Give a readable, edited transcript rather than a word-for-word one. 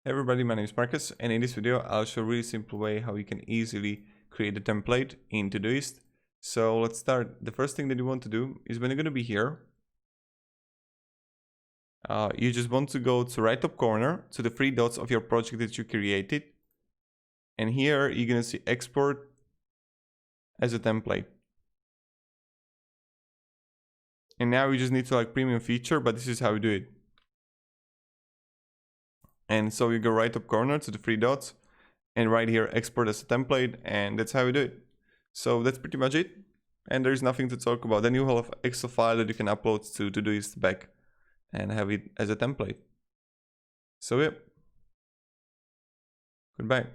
Hey everybody, my name is Marcus, and in this video I'll show a really simple way how you can easily create a template in Todoist. So let's start. The first thing that you want to do is when you're going to be here, you just want to go to right top corner to the three dots of your project that you created, and here you're going to see export as a template. And now you just need to premium feature, but this is how you do it. And so you go right top corner to the three dots and right here export as a template, and that's how you do it. So that's pretty much it, and there's nothing to talk about. Then you have an Excel file that you can upload to Todoist back and have it as a template. So yeah, goodbye.